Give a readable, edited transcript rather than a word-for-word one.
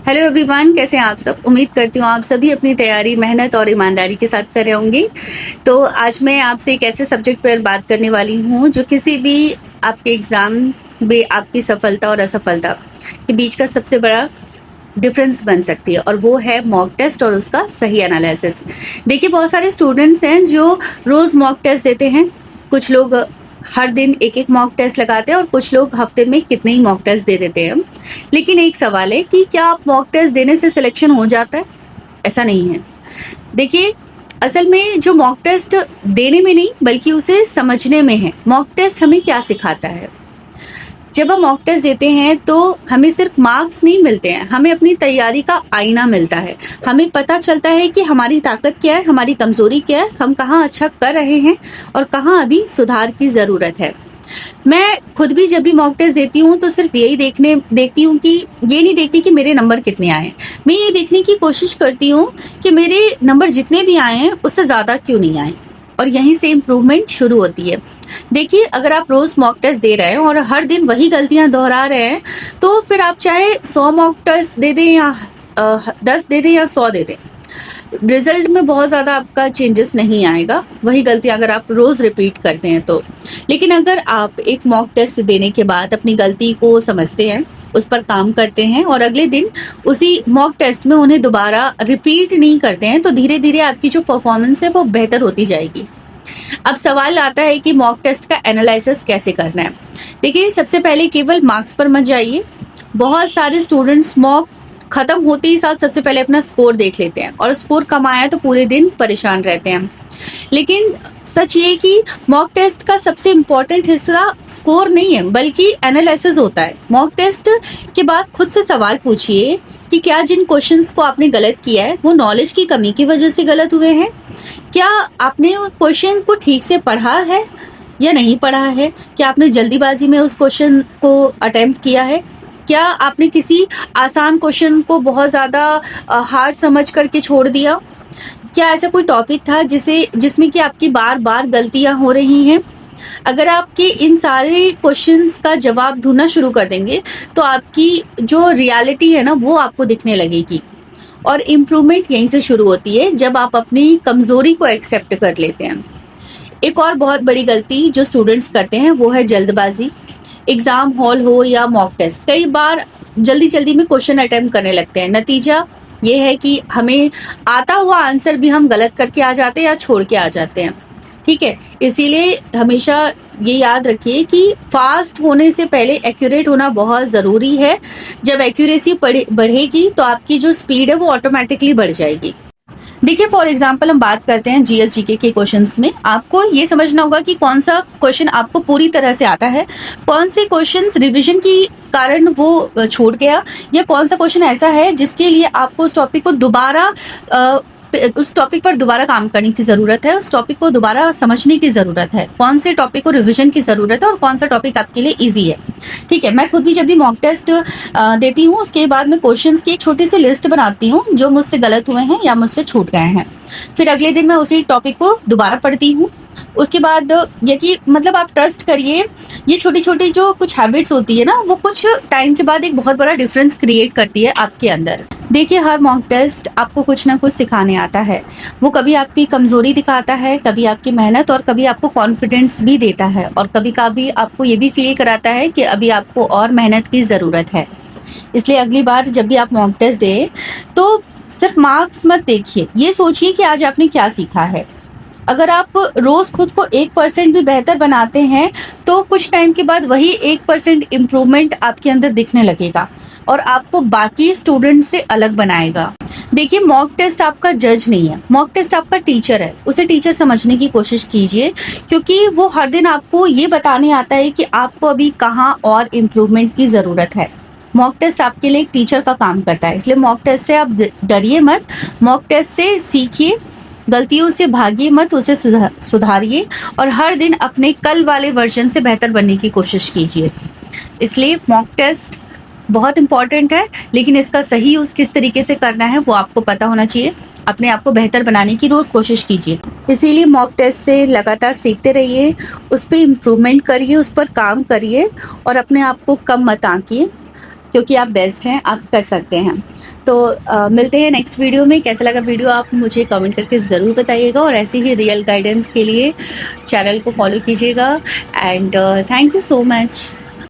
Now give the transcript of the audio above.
Hello everyone, कैसे हैं आप सब। उम्मीद करती हूँ आप सभी अपनी तैयारी मेहनत और ईमानदारी के साथ कर रहे होंगे। तो आज मैं आपसे एक ऐसे सब्जेक्ट पर बात करने वाली हूँ जो किसी भी आपके एग्जाम में आपकी सफलता और असफलता के बीच का सबसे बड़ा डिफरेंस बन सकती है, और वो है मॉक टेस्ट और उसका सही एनालिसिस। देखिए, बहुत सारे स्टूडेंट्स हैं जो रोज मॉक टेस्ट देते हैं। कुछ लोग हर दिन एक एक मॉक टेस्ट लगाते हैं और कुछ लोग हफ्ते में कितने ही मॉक टेस्ट दे देते हैं। लेकिन एक सवाल है कि क्या आप मॉक टेस्ट देने से सिलेक्शन हो जाता है? ऐसा नहीं है। देखिए, असल में जो मॉक टेस्ट देने में नहीं बल्कि उसे समझने में है। मॉक टेस्ट हमें क्या सिखाता है? जब हम मॉक टेस्ट देते हैं तो हमें सिर्फ मार्क्स नहीं मिलते हैं, हमें अपनी तैयारी का आईना मिलता है। हमें पता चलता है कि हमारी ताकत क्या है, हमारी कमजोरी क्या है, हम कहाँ अच्छा कर रहे हैं और कहाँ अभी सुधार की जरूरत है। मैं खुद भी जब भी मॉक टेस्ट देती हूँ तो सिर्फ यही देखती हूँ कि ये नहीं देखती कि मेरे नंबर कितने आए। मैं ये देखने की कोशिश करती हूँ कि मेरे नंबर जितने भी आए हैं उससे ज्यादा क्यों नहीं आए, और यहीं से इम्प्रूवमेंट शुरू होती है। देखिए, अगर आप रोज मॉक टेस्ट दे रहे हैं और हर दिन वही गलतियां दोहरा रहे हैं तो फिर आप चाहे 100 मॉक टेस्ट दे दें या 10 दे दें या 100 दे दें, रिजल्ट में बहुत ज्यादा आपका चेंजेस नहीं आएगा। वही गलती अगर आप रोज रिपीट करते हैं तो। लेकिन अगर आप एक मॉक टेस्ट देने के बाद अपनी गलती को समझते हैं, उस पर काम करते हैं और अगले दिन उसी मॉक टेस्ट में उन्हें दोबारा रिपीट नहीं करते हैं, तो धीरे धीरे आपकी जो परफॉर्मेंस है वो बेहतर होती जाएगी। अब सवाल आता है कि मॉक टेस्ट का एनालिसिस कैसे करना है। देखिए, सबसे पहले केवल मार्क्स पर मत जाइए। बहुत सारे स्टूडेंट्स मॉक खत्म होते ही साथ सबसे पहले अपना स्कोर देख लेते हैं, और स्कोर कम आया तो पूरे दिन परेशान रहते हैं। लेकिन सच ये कि मॉक टेस्ट का सबसे इम्पोर्टेंट हिस्सा स्कोर नहीं है बल्कि एनालिसिस होता है। मॉक टेस्ट के बाद खुद से सवाल पूछिए कि क्या जिन क्वेश्चंस को आपने गलत किया है वो नॉलेज की कमी की वजह से गलत हुए हैं, क्या आपने क्वेश्चन को ठीक से पढ़ा है या नहीं पढ़ा है, क्या आपने जल्दीबाजी में उस क्वेश्चन को अटेम्प्ट किया है, क्या आपने किसी आसान क्वेश्चन को बहुत ज्यादा हार्ड समझ करके छोड़ दिया, क्या ऐसा कोई टॉपिक था जिसमें कि आपकी बार बार गलतियां हो रही हैं। अगर आपके इन सारे क्वेश्चंस का जवाब ढूंढना शुरू कर देंगे तो आपकी जो रियलिटी है ना वो आपको दिखने लगेगी। और इम्प्रूवमेंट यहीं से शुरू होती है, जब आप अपनी कमजोरी को एक्सेप्ट कर लेते हैं। एक और बहुत बड़ी गलती जो स्टूडेंट्स करते हैं वो है जल्दबाजी। एग्जाम हॉल हो या मॉक टेस्ट, कई बार जल्दी जल्दी में क्वेश्चन अटेम्प्ट करने लगते हैं। नतीजा ये है कि हमें आता हुआ आंसर भी हम गलत करके आ जाते हैं या छोड़ के आ जाते हैं। ठीक है, इसीलिए हमेशा ये याद रखिए कि फास्ट होने से पहले एक्यूरेट होना बहुत जरूरी है। जब एक्यूरेसी बढ़ेगी तो आपकी जो स्पीड है वो ऑटोमेटिकली बढ़ जाएगी। देखिए, फॉर एग्जाम्पल हम बात करते हैं जीएस जीके के क्वेश्चंस में। आपको ये समझना होगा कि कौन सा क्वेश्चन आपको पूरी तरह से आता है, कौन से क्वेश्चंस रिवीजन की कारण वो छूट गया, या कौन सा क्वेश्चन ऐसा है जिसके लिए आपको उस टॉपिक को दोबारा उस टॉपिक पर दोबारा काम करने की जरूरत है, उस टॉपिक को दोबारा समझने की जरूरत है, कौन से टॉपिक को रिवीजन की जरूरत है और कौन सा टॉपिक आपके लिए इजी है। ठीक है, मैं खुद भी जब भी मॉक टेस्ट देती हूँ उसके बाद मैं क्वेश्चंस की एक छोटी सी लिस्ट बनाती हूँ जो मुझसे गलत हुए हैं या मुझसे छूट गए हैं। फिर अगले दिन मैं उसी टॉपिक को दोबारा पढ़ती हूँ। उसके बाद ये कि मतलब आप ट्रस्ट करिए, ये छोटी छोटी जो कुछ हैबिट्स होती है ना वो कुछ टाइम के बाद एक बहुत बड़ा डिफरेंस क्रिएट करती है आपके अंदर। देखिए, हर मॉक टेस्ट आपको कुछ ना कुछ सिखाने आता है। वो कभी आपकी कमजोरी दिखाता है, कभी आपकी मेहनत, और कभी आपको कॉन्फिडेंस भी देता है, और कभी कभी आपको ये भी फील कराता है कि अभी आपको और मेहनत की जरूरत है। इसलिए अगली बार जब भी आप मॉक टेस्ट दें तो सिर्फ मार्क्स मत देखिए, ये सोचिए कि आज आपने क्या सीखा है। अगर आप रोज खुद को 1% भी बेहतर बनाते हैं तो कुछ टाइम के बाद वही 1% इम्प्रूवमेंट आपके अंदर दिखने लगेगा और आपको बाकी स्टूडेंट से अलग बनाएगा। देखिए, मॉक टेस्ट आपका जज नहीं है, मॉक टेस्ट आपका टीचर है। उसे टीचर समझने की कोशिश कीजिए, क्योंकि वो हर दिन आपको ये बताने आता है कि आपको अभी कहाँ और इम्प्रूवमेंट की जरूरत है। मॉक टेस्ट आपके लिए एक टीचर का काम करता है, इसलिए मॉक टेस्ट से आप डरिए मत। मॉक टेस्ट से सीखिए, गलतियों से भागिए मत, उसे सुधारिए और हर दिन अपने कल वाले वर्जन से बेहतर बनने की कोशिश कीजिए। इसलिए मॉक टेस्ट बहुत इंपॉर्टेंट है, लेकिन इसका सही यूज किस तरीके से करना है वो आपको पता होना चाहिए। अपने आप को बेहतर बनाने की रोज कोशिश कीजिए। इसीलिए मॉक टेस्ट से लगातार सीखते रहिए, उस पर इम्प्रूवमेंट करिए, उस पर काम करिए और अपने आप को कम मत आंकिए। क्योंकि आप बेस्ट हैं, आप कर सकते हैं। तो मिलते हैं नेक्स्ट वीडियो में। कैसा लगा वीडियो आप मुझे कमेंट करके ज़रूर बताइएगा, और ऐसे ही रियल गाइडेंस के लिए चैनल को फॉलो कीजिएगा। And thank you so much.